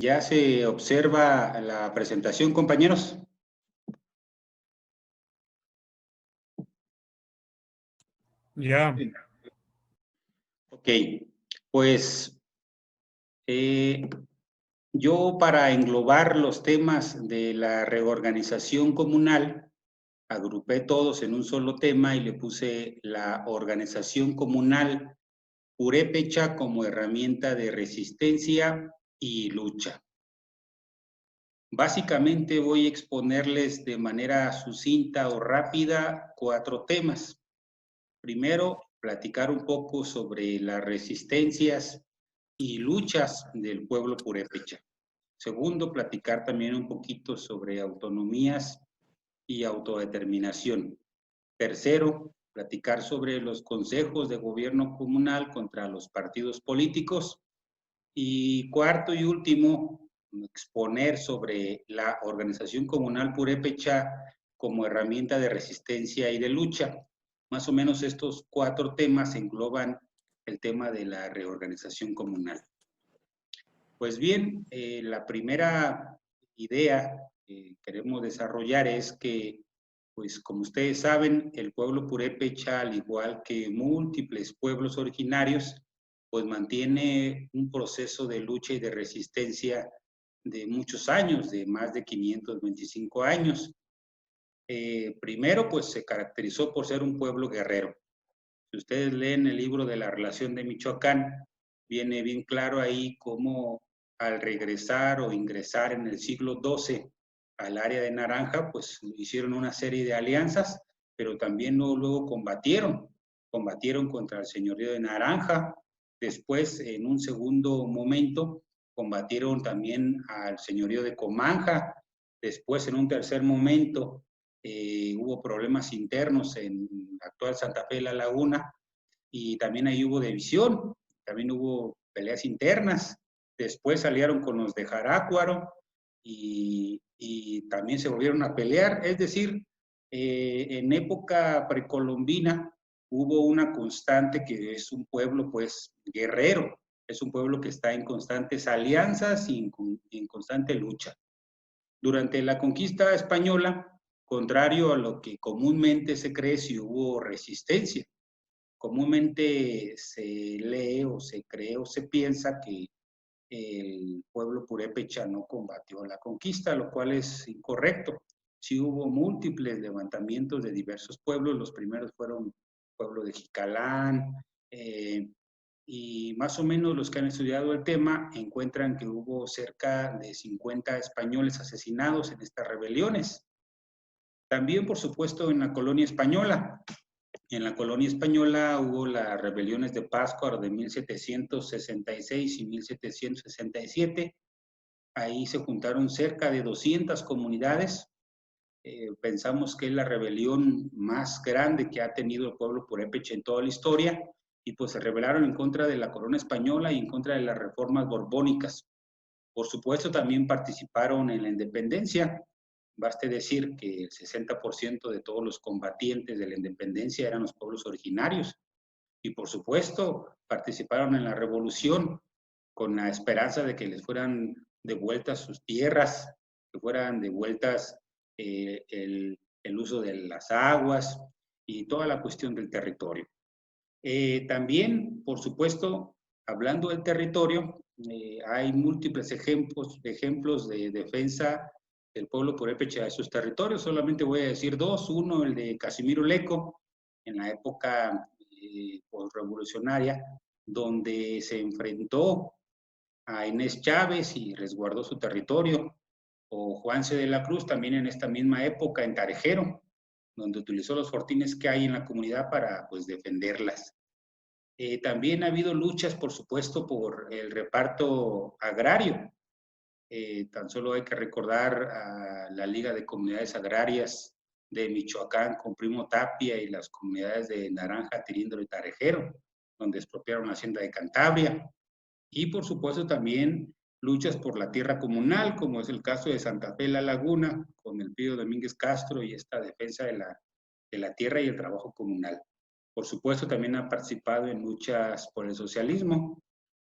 Ya se observa la presentación, compañeros. Ya. Ok, pues yo para englobar los temas de la reorganización comunal, agrupé todos en un solo tema y le puse la organización comunal purépecha como herramienta de resistencia y lucha. Básicamente voy a exponerles de manera sucinta o rápida 4 temas. Primero, platicar un poco sobre las resistencias y luchas del pueblo purépecha. Segundo, platicar también un poquito sobre autonomías y autodeterminación. Tercero, platicar sobre los consejos de gobierno comunal contra los partidos políticos. Y cuarto y último, exponer sobre la organización comunal purépecha como herramienta de resistencia y de lucha. Más o menos estos 4 temas engloban el tema de la reorganización comunal. Pues bien, la primera idea que queremos desarrollar es que, pues como ustedes saben, el pueblo purépecha, al igual que múltiples pueblos originarios, pues mantiene un proceso de lucha y de resistencia de muchos años, de más de 525 años. Primero, pues se caracterizó por ser un pueblo guerrero. Si ustedes leen el libro de la relación de Michoacán, viene bien claro ahí cómo al regresar o ingresar en el siglo XII al área de Naranja, pues hicieron una serie de alianzas, pero también luego combatieron contra el señorío de Naranja. Después, en un segundo momento, combatieron también al señorío de Comanja. Después, en un tercer momento, hubo problemas internos en la actual Santa Fe de la Laguna y también ahí hubo división, también hubo peleas internas. Después salieron con los de Jarácuaro y también se volvieron a pelear. Es decir, en época precolombina hubo una constante que es un pueblo pues guerrero, es un pueblo que está en constantes alianzas y en constante lucha. Durante la conquista española, contrario a lo que comúnmente se cree, si hubo resistencia. Comúnmente se lee o se cree o se piensa que el pueblo purépecha no combatió la conquista, lo cual es incorrecto. Sí hubo múltiples levantamientos de diversos pueblos, los primeros fueron el pueblo de Jicalán, y más o menos los que han estudiado el tema encuentran que hubo cerca de 50 españoles asesinados en estas rebeliones. También, por supuesto, en la colonia española. En la colonia española hubo las rebeliones de Pátzcuaro de 1766 y 1767. Ahí se juntaron cerca de 200 comunidades. Pensamos que es la rebelión más grande que ha tenido el pueblo purépecha en toda la historia, y pues se rebelaron en contra de la corona española y en contra de las reformas borbónicas. Por supuesto, también participaron en la independencia. Baste decir que el 60% de todos los combatientes de la independencia eran los pueblos originarios. Y por supuesto, participaron en la revolución con la esperanza de que les fueran devueltas sus tierras, que fueran devueltas el uso de las aguas y toda la cuestión del territorio. También, por supuesto, hablando del territorio, hay múltiples ejemplos de defensa del pueblo purépecha de sus territorios. Solamente voy a decir dos. Uno, el de Casimiro Leco, en la época postrevolucionaria, donde se enfrentó a Inés Chávez y resguardó su territorio. O Juanse de la Cruz, también en esta misma época, en Tarejero, donde utilizó los fortines que hay en la comunidad para pues, defenderlas. También ha habido luchas, por supuesto, por el reparto agrario. Tan solo hay que recordar a la Liga de Comunidades Agrarias de Michoacán con Primo Tapia y las comunidades de Naranja, Tirindro y Tarejero, donde expropiaron la hacienda de Cantabria. Y por supuesto también luchas por la tierra comunal, como es el caso de Santa Fe La Laguna, con el Pío Domínguez Castro y esta defensa de la tierra y el trabajo comunal. Por supuesto, también ha participado en luchas por el socialismo.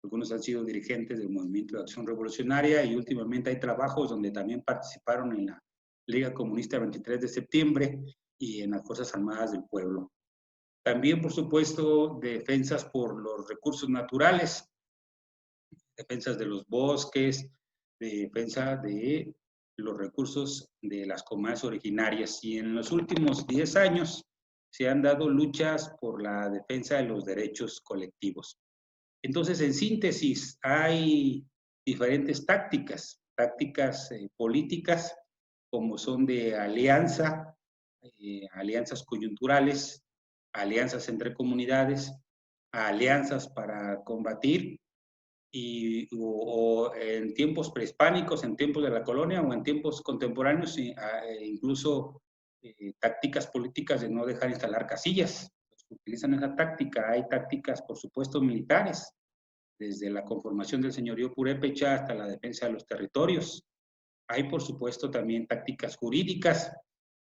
algunos han sido dirigentes del Movimiento de Acción Revolucionaria y últimamente hay trabajos donde también participaron en la Liga Comunista 23 de septiembre y en las Fuerzas Armadas del Pueblo. También, por supuesto, defensas por los recursos naturales, defensas de los bosques, defensa de los recursos de las comunidades originarias. Y en los últimos 10 años se han dado luchas por la defensa de los derechos colectivos. Entonces, en síntesis, hay diferentes tácticas políticas, como son de alianza, alianzas coyunturales, alianzas entre comunidades, alianzas para combatir, o en tiempos prehispánicos, en tiempos de la colonia o en tiempos contemporáneos, incluso tácticas políticas de no dejar instalar casillas. Utilizan esa táctica. Hay tácticas, por supuesto, militares, desde la conformación del señorío purépecha hasta la defensa de los territorios. Hay, por supuesto, también tácticas jurídicas,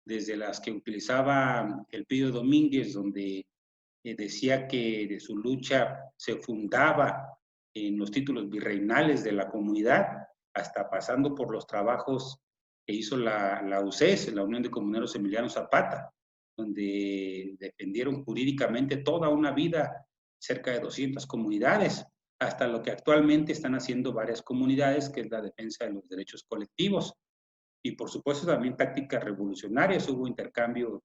desde las que utilizaba Elpidio Domínguez, donde decía que de su lucha se fundaba en los títulos virreinales de la comunidad, hasta pasando por los trabajos que hizo la UCES, la Unión de Comuneros Emiliano Zapata, donde defendieron jurídicamente toda una vida cerca de 200 comunidades, hasta lo que actualmente están haciendo varias comunidades, que es la defensa de los derechos colectivos. Y por supuesto también tácticas revolucionarias, hubo intercambio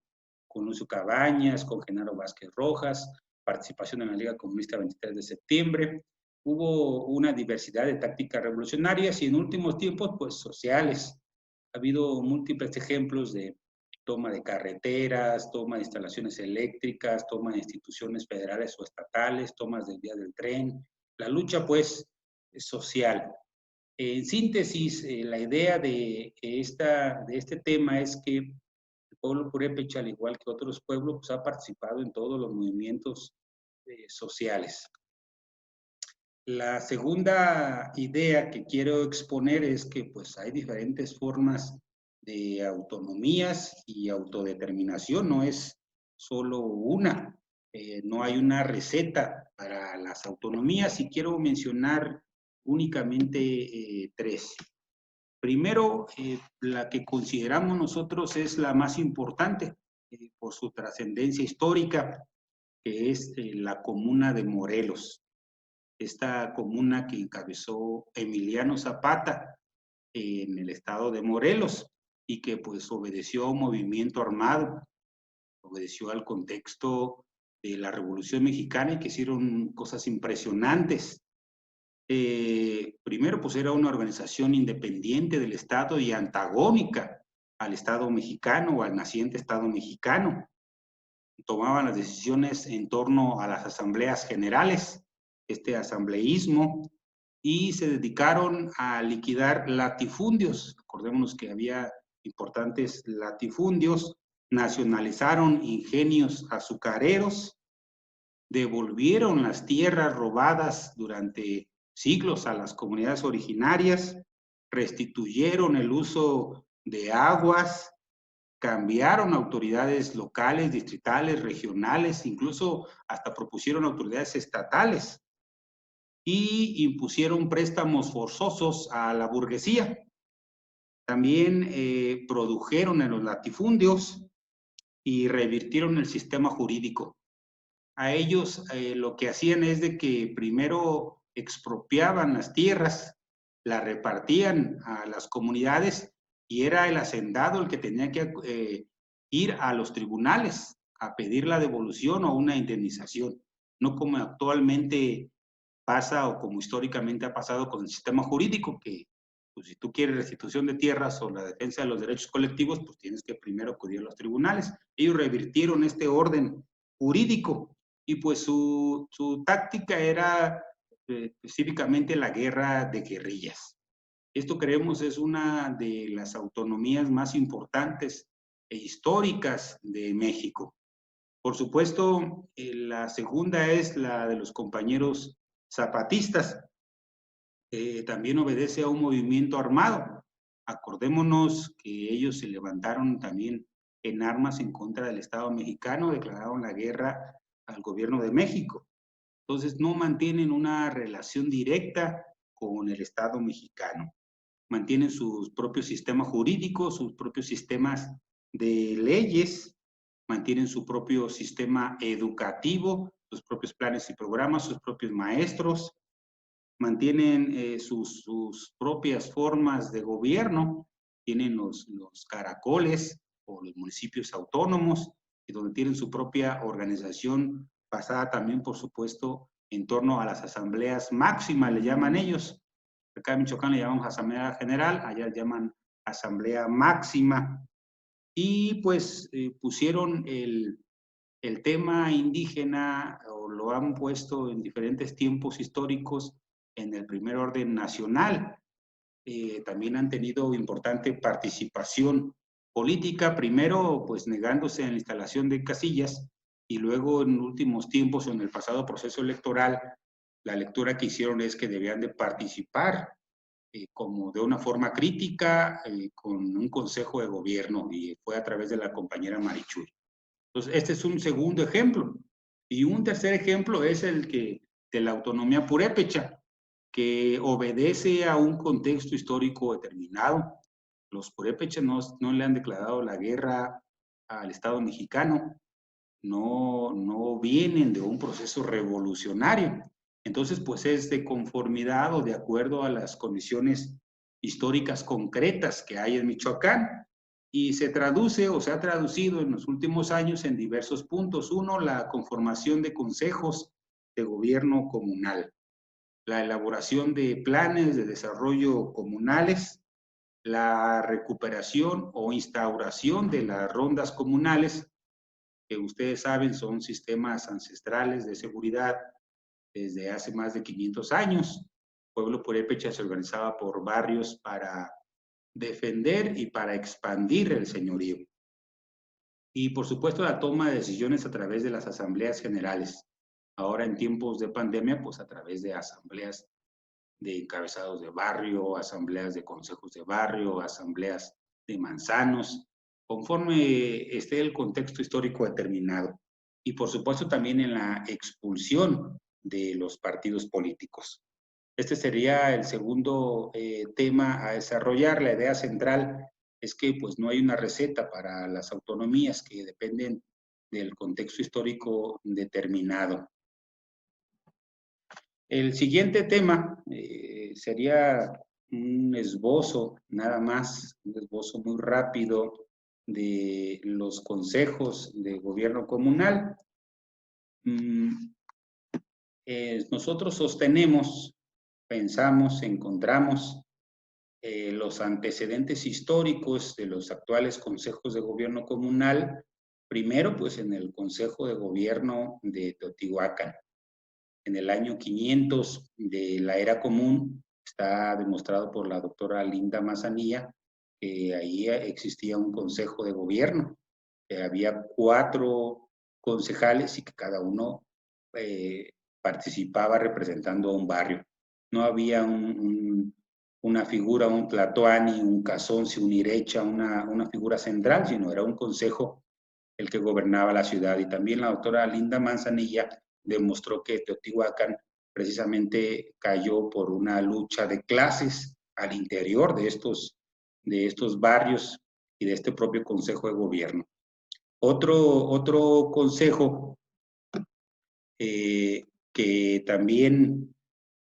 con Lucio Cabañas, con Genaro Vázquez Rojas, participación en la Liga Comunista 23 de septiembre, hubo una diversidad de tácticas revolucionarias y en últimos tiempos, pues sociales. Ha habido múltiples ejemplos de toma de carreteras, toma de instalaciones eléctricas, toma de instituciones federales o estatales, tomas del vía del tren. La lucha, pues, es social. En síntesis, la idea de este tema es que el pueblo purépecha, al igual que otros pueblos, pues, ha participado en todos los movimientos sociales. La segunda idea que quiero exponer es que pues, hay diferentes formas de autonomías y autodeterminación, no es solo una. No hay una receta para las autonomías y quiero mencionar únicamente tres. Primero, la que consideramos nosotros es la más importante por su trascendencia histórica, que es la Comuna de Morelos. Esta comuna que encabezó Emiliano Zapata en el estado de Morelos y que pues obedeció a un movimiento armado, obedeció al contexto de la Revolución Mexicana y que hicieron cosas impresionantes. Primero, pues era una organización independiente del Estado y antagónica al Estado mexicano o al naciente Estado mexicano. Tomaban las decisiones en torno a las asambleas generales, este asambleísmo, y se dedicaron a liquidar latifundios. Acordémonos que había importantes latifundios, nacionalizaron ingenios azucareros, devolvieron las tierras robadas durante siglos a las comunidades originarias, restituyeron el uso de aguas, cambiaron autoridades locales, distritales, regionales, incluso hasta propusieron autoridades estatales y impusieron préstamos forzosos a la burguesía. También produjeron en los latifundios y revirtieron el sistema jurídico. A ellos lo que hacían es de que primero expropiaban las tierras, las repartían a las comunidades y era el hacendado el que tenía que ir a los tribunales a pedir la devolución o una indemnización, no como actualmente pasa o como históricamente ha pasado con el sistema jurídico, que pues, si tú quieres restitución de tierras o la defensa de los derechos colectivos, pues tienes que primero acudir a los tribunales. Ellos revirtieron este orden jurídico y pues su táctica era específicamente la guerra de guerrillas. Esto creemos es una de las autonomías más importantes e históricas de México. Por supuesto, la segunda es la de los compañeros zapatistas. También obedece a un movimiento armado. Acordémonos que ellos se levantaron también en armas en contra del Estado mexicano, declararon la guerra al gobierno de México. Entonces, no mantienen una relación directa con el Estado mexicano. Mantienen sus propios sistemas jurídicos, sus propios sistemas de leyes, mantienen su propio sistema educativo, sus propios planes y programas, sus propios maestros, mantienen sus propias formas de gobierno, tienen los caracoles o los municipios autónomos, y donde tienen su propia organización basada también, por supuesto, en torno a las asambleas máximas, le llaman ellos. Acá en Michoacán le llamamos asamblea general, allá le llaman asamblea máxima. Y pues pusieron el tema indígena, o lo han puesto en diferentes tiempos históricos en el primer orden nacional. También han tenido importante participación política, primero pues negándose en la instalación de casillas, y luego en últimos tiempos, en el pasado proceso electoral, la lectura que hicieron es que debían de participar como de una forma crítica con un consejo de gobierno, y fue a través de la compañera Marichuy. Entonces, este es un segundo ejemplo. Y un tercer ejemplo es el de la autonomía purépecha, que obedece a un contexto histórico determinado. Los purépechas no le han declarado la guerra al Estado mexicano, no vienen de un proceso revolucionario. Entonces, pues es de conformidad o de acuerdo a las condiciones históricas concretas que hay en Michoacán, y se traduce o se ha traducido en los últimos años en diversos puntos. Uno, la conformación de consejos de gobierno comunal, la elaboración de planes de desarrollo comunales, la recuperación o instauración de las rondas comunales, que ustedes saben son sistemas ancestrales de seguridad desde hace más de 500 años. El pueblo purépecha se organizaba por barrios para defender y para expandir el señorío. Y por supuesto la toma de decisiones a través de las asambleas generales. Ahora en tiempos de pandemia, pues a través de asambleas de encabezados de barrio, asambleas de consejos de barrio, asambleas de manzanos, conforme esté el contexto histórico determinado. Y por supuesto también en la expulsión de los partidos políticos. Este sería el segundo tema a desarrollar. La idea central es que pues no hay una receta para las autonomías, que dependen del contexto histórico determinado. El siguiente tema sería un esbozo, nada más, un esbozo muy rápido de los consejos de gobierno comunal. Nosotros sostenemos, pensamos, encontramos los antecedentes históricos de los actuales consejos de gobierno comunal, primero pues en el Consejo de Gobierno de Teotihuacán. En el año 500 de la era común, está demostrado por la doctora Linda Manzanilla, que ahí existía un consejo de gobierno. Había 4 concejales y que cada uno participaba representando a un barrio. No había una figura, un tlatoani, un cazonci, un irecha, una figura central, sino era un consejo el que gobernaba la ciudad. Y también la doctora Linda Manzanilla demostró que Teotihuacán precisamente cayó por una lucha de clases al interior de estos barrios y de este propio Consejo de Gobierno. Otro consejo que también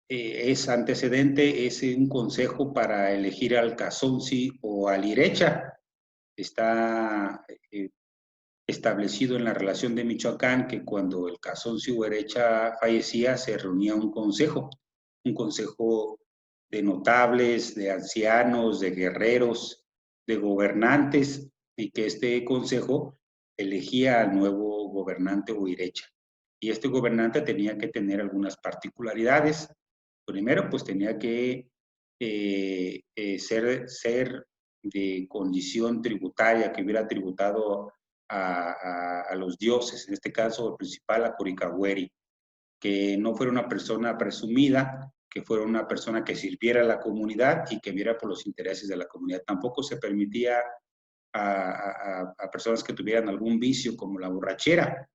es antecedente es un consejo para elegir al cazonci o al irecha. Está establecido en la relación de Michoacán que cuando el cazonci o irecha fallecía se reunía un consejo de notables, de ancianos, de guerreros, de gobernantes, y que este consejo elegía al nuevo gobernante o irecha. Y este gobernante tenía que tener algunas particularidades. Primero, pues tenía que ser de condición tributaria, que hubiera tributado a los dioses, en este caso el principal a Coricahueri, que no fuera una persona presumida, que fuera una persona que sirviera a la comunidad y que viera por los intereses de la comunidad. Tampoco se permitía a personas que tuvieran algún vicio como la borrachera.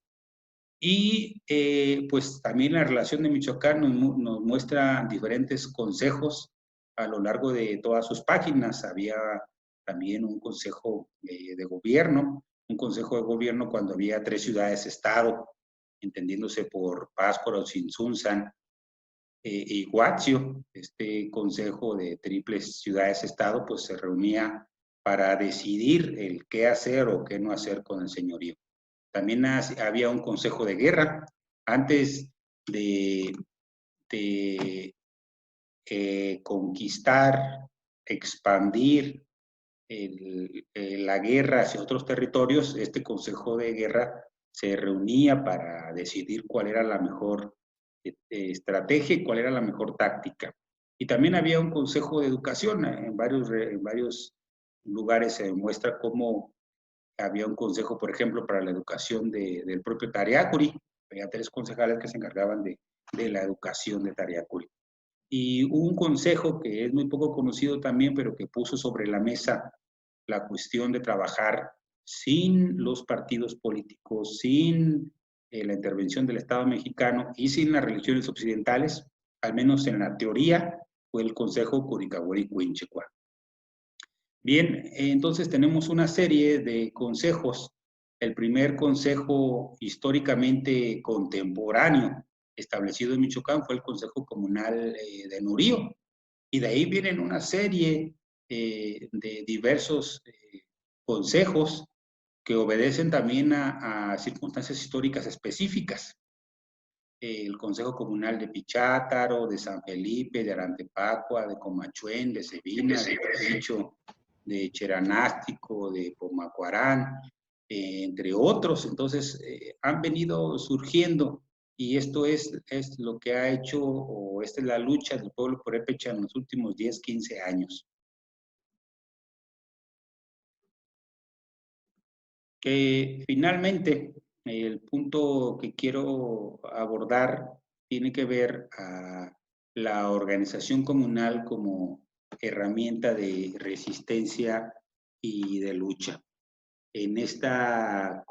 Y pues también la relación de Michoacán nos muestra diferentes consejos a lo largo de todas sus páginas. Había también un consejo de gobierno, un consejo de gobierno cuando había 3 ciudades-estado, entendiéndose por Pátzcuaro, Tzintzuntzan y Huatzio. Este consejo de triples ciudades-estado pues se reunía para decidir el qué hacer o qué no hacer con el señorío. También había un consejo de guerra antes de conquistar, expandir la guerra hacia otros territorios. Este consejo de guerra se reunía para decidir cuál era la mejor estrategia y cuál era la mejor táctica. Y también había un consejo de educación. En varios lugares se demuestra cómo había un consejo, por ejemplo, para la educación del propio Tariacuri. Había 3 concejales que se encargaban de la educación de Tariacuri. Y hubo un consejo que es muy poco conocido también, pero que puso sobre la mesa la cuestión de trabajar sin los partidos políticos, sin la intervención del Estado mexicano y sin las religiones occidentales, al menos en la teoría, fue el Consejo Curicahuari-Cuinchecua. Bien, entonces tenemos una serie de consejos. El primer consejo históricamente contemporáneo establecido en Michoacán fue el Consejo Comunal de Nurío. Y de ahí vienen una serie de diversos consejos que obedecen también a circunstancias históricas específicas. El Consejo Comunal de Pichátaro, de San Felipe, de Arantepacua, de Comachuén, de Sevina, de Picho, de Cheranástico, de Pomacuarán, entre otros. Entonces, han venido surgiendo y esto es lo que ha hecho, o esta es la lucha del pueblo purépecha en los últimos 10, 15 años. Finalmente, el punto que quiero abordar tiene que ver a la organización comunal como herramienta de resistencia y de lucha. En esta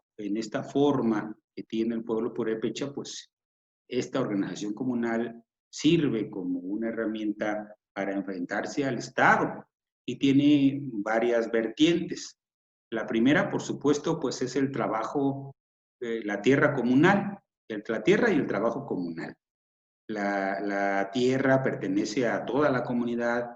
forma que tiene el pueblo purépecha, pues esta organización comunal sirve como una herramienta para enfrentarse al Estado y tiene varias vertientes. La primera, por supuesto, pues es el trabajo, la tierra comunal, la tierra y el trabajo comunal. La tierra pertenece a toda la comunidad,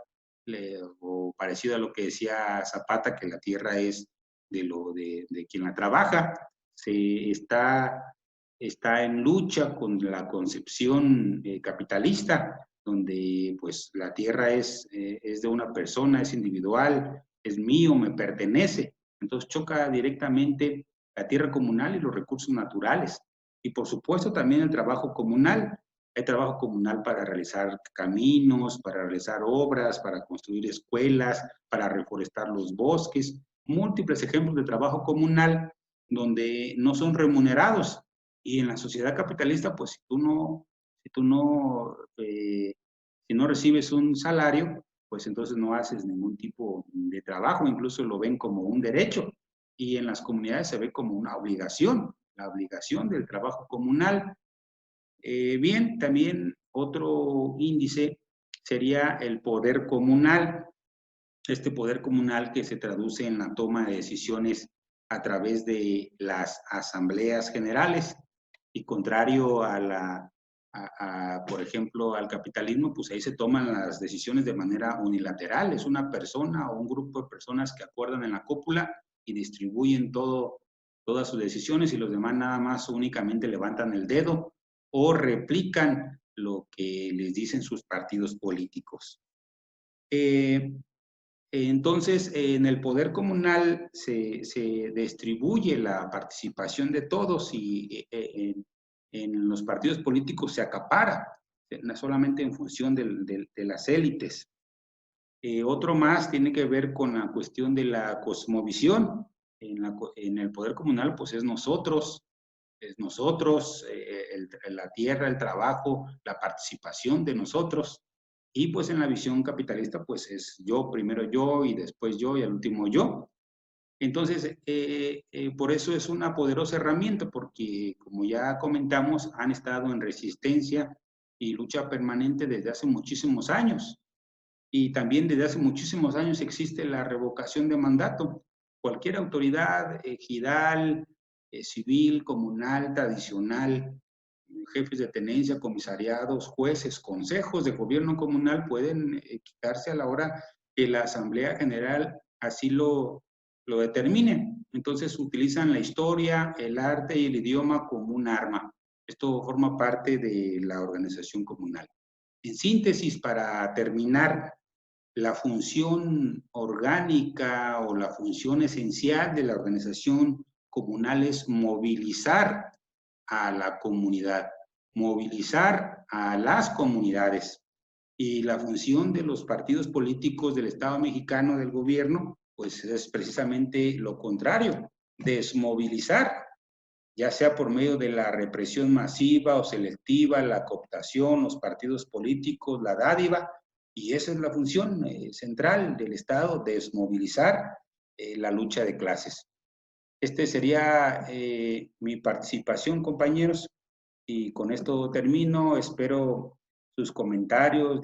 o parecido a lo que decía Zapata, que la tierra es de quien la trabaja. Se está en lucha con la concepción capitalista, donde pues la tierra es de una persona, es individual, es mío, me pertenece. Entonces choca directamente la tierra comunal y los recursos naturales. Y por supuesto también el trabajo comunal. Hay trabajo comunal para realizar caminos, para realizar obras, para construir escuelas, para reforestar los bosques. Múltiples ejemplos de trabajo comunal donde no son remunerados. Y en la sociedad capitalista, pues si no recibes un salario, pues entonces no haces ningún tipo de trabajo, incluso lo ven como un derecho. Y en las comunidades se ve como una obligación, la obligación del trabajo comunal. Bien, también otro índice sería el poder comunal. Este poder comunal que se traduce en la toma de decisiones a través de las asambleas generales. Y contrario por ejemplo, al capitalismo, pues ahí se toman las decisiones de manera unilateral. Es una persona o un grupo de personas que acuerdan en la cúpula y distribuyen todas sus decisiones y los demás nada más únicamente levantan el dedo o replican lo que les dicen sus partidos políticos. Entonces, en el poder comunal se distribuye la participación de todos y en los partidos políticos se acapara, solamente en función de las élites. Otro más tiene que ver con la cuestión de la cosmovisión. En el poder comunal, pues es nosotros, la tierra, el trabajo, la participación de nosotros. Y pues en la visión capitalista, pues es yo, primero yo y después yo y al último yo. Entonces, por eso es una poderosa herramienta, porque como ya comentamos, han estado en resistencia y lucha permanente desde hace muchísimos años. Y también desde hace muchísimos años existe la revocación de mandato. Cualquier autoridad ejidal, civil, comunal, tradicional, jefes de tenencia, comisariados, jueces, consejos de gobierno comunal pueden quitarse a la hora que la Asamblea General así lo determine. Entonces utilizan la historia, el arte y el idioma como un arma. Esto forma parte de la organización comunal. En síntesis, para terminar, la función orgánica o la función esencial de la organización comunal es movilizar a la comunidad, movilizar a las comunidades. Y la función de los partidos políticos del Estado mexicano, del gobierno, pues es precisamente lo contrario, desmovilizar, ya sea por medio de la represión masiva o selectiva, la cooptación, los partidos políticos, la dádiva, y esa es la función central del Estado, desmovilizar la lucha de clases. Este sería mi participación, compañeros, y con esto termino. Espero sus comentarios,